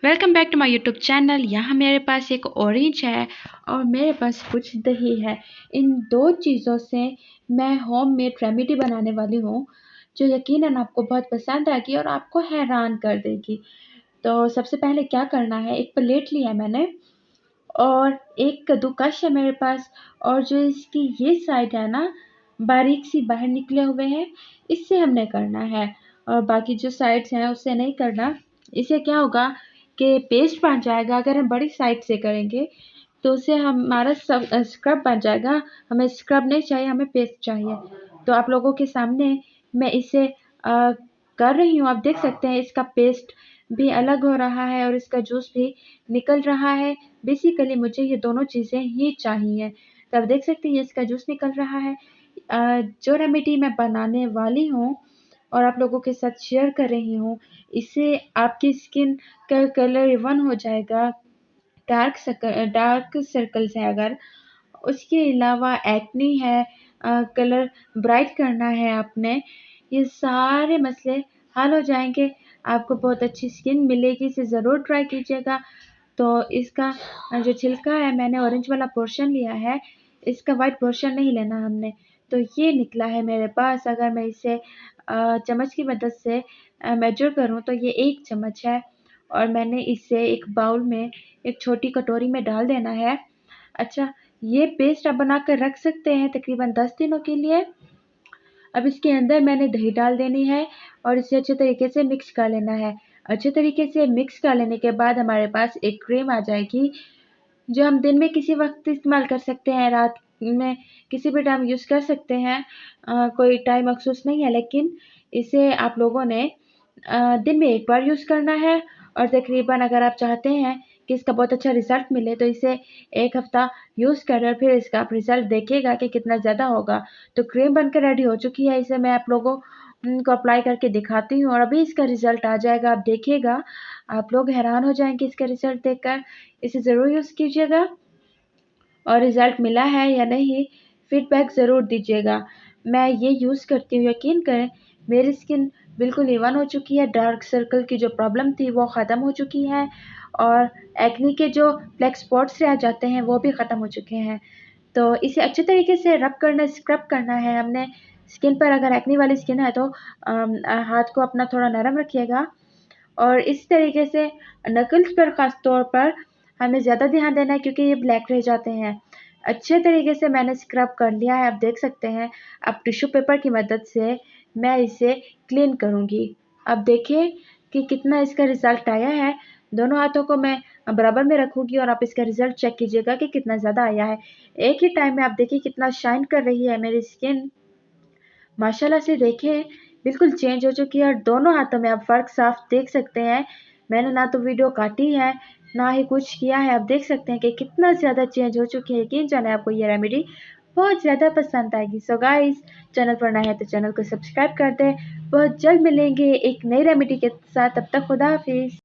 Welcome back to my YouTube channel. यहाँ मेरे पास एक ऑरेंज है और मेरे पास कुछ दही है। इन दो चीज़ों से मैं होममेड रेमेडी बनाने वाली हूँ जो यकीनन आपको बहुत पसंद आएगी और आपको हैरान कर देगी। तो सबसे पहले क्या करना है, एक प्लेट लिया है मैंने और एक कद्दूकस है मेरे पास, और जो इसकी ये साइड है ना, बारीक सी बाहर निकले हुए हैं, इससे हमने करना है और बाकी जो साइड्स हैं उससे नहीं करना। इससे क्या होगा कि पेस्ट बन जाएगा। अगर हम बड़ी साइड से करेंगे तो उससे हमारा सब स्क्रब बन जाएगा। हमें स्क्रब नहीं चाहिए, हमें पेस्ट चाहिए। तो आप लोगों के सामने मैं इसे कर रही हूँ। आप देख सकते हैं इसका पेस्ट भी अलग हो रहा है और इसका जूस भी निकल रहा है। बेसिकली मुझे ये दोनों चीज़ें ही चाहिए। तो आप देख सकते हैं इसका जूस निकल रहा है। जो रेमेडी मैं बनाने वाली हूँ और आप लोगों के साथ शेयर कर रही हूँ, इससे आपकी स्किन का कलर इवन हो जाएगा। डार्क सर्कल्स है अगर, उसके अलावा एक्नी है, कलर ब्राइट करना है आपने, ये सारे मसले हल हो जाएंगे। आपको बहुत अच्छी स्किन मिलेगी। इसे ज़रूर ट्राई कीजिएगा। तो इसका जो छिलका है, मैंने ऑरेंज वाला पोर्शन लिया है, इसका वाइट पोर्शन नहीं लेना हमने। तो ये निकला है मेरे पास। अगर मैं इसे चम्मच की मदद से मेजर करूँ तो ये 1 चम्मच है और मैंने इसे एक बाउल में, एक छोटी कटोरी में डाल देना है। अच्छा, ये पेस्ट आप बना कर रख सकते हैं तकरीबन 10 दिनों के लिए। अब इसके अंदर मैंने दही डाल देनी है और इसे अच्छे तरीके से मिक्स कर लेना है। अच्छे तरीके से मिक्स कर लेने के बाद हमारे पास एक क्रीम आ जाएगी जो हम दिन में किसी वक्त इस्तेमाल कर सकते हैं, रात में किसी भी टाइम यूज़ कर सकते हैं। कोई टाइम मखसूस नहीं है, लेकिन इसे आप लोगों ने दिन में 1 बार यूज़ करना है और तकरीबन अगर आप चाहते हैं कि इसका बहुत अच्छा रिज़ल्ट मिले तो इसे 1 हफ़्ता यूज़ करें और फिर इसका आप रिज़ल्ट देखिएगा कि कितना ज़्यादा होगा। तो क्रीम बनकर रेडी हो चुकी है। इसे मैं आप लोगों को अप्लाई करके दिखाती हूँ और अभी इसका रिज़ल्ट आ जाएगा। आप देखिएगा, आप लोग हैरान हो जाएँगे इसका रिज़ल्ट देखकर। इसे ज़रूर यूज़ कीजिएगा और रिज़ल्ट मिला है या नहीं, फीडबैक ज़रूर दीजिएगा। मैं ये यूज़ करती हूँ, यकीन करें मेरी स्किन बिल्कुल इवन हो चुकी है। डार्क सर्कल की जो प्रॉब्लम थी वो ख़त्म हो चुकी है और एक्ने के जो ब्लैक स्पॉट्स रह जाते हैं वो भी ख़त्म हो चुके हैं। तो इसे अच्छे तरीके से रब करना, स्क्रब करना है हमने स्किन पर। अगर एक्ने वाली स्किन है तो हाथ को अपना थोड़ा नरम रखिएगा और इस तरीके से नकल्स पर ख़ास तौर पर हमें ज़्यादा ध्यान देना है क्योंकि ये ब्लैक रह जाते हैं। अच्छे तरीके से मैंने स्क्रब कर लिया है, आप देख सकते हैं। अब टिश्यू पेपर की मदद से मैं इसे क्लीन करूँगी। अब देखिए कि कितना इसका रिज़ल्ट आया है। दोनों हाथों को मैं बराबर में रखूँगी और आप इसका रिज़ल्ट चेक कीजिएगा कि कितना ज़्यादा आया है। एक ही टाइम में आप देखिए कितना शाइन कर रही है मेरी स्किन। माशाल्लाह से देखिए बिल्कुल चेंज हो चुकी है और दोनों हाथों में आप फ़र्क साफ देख सकते हैं। मैंने ना तो वीडियो काटी है, ना ही कुछ किया है। आप देख सकते हैं कि कितना ज़्यादा चेंज हो चुकी है। यकीन जाने आपको ये रेमेडी बहुत ज़्यादा पसंद आएगी। सो गाइस, चैनल पर नए हैं तो चैनल को सब्सक्राइब कर दें। बहुत जल्द मिलेंगे एक नई रेमेडी के साथ। तब तक खुदा हाफ़िज़।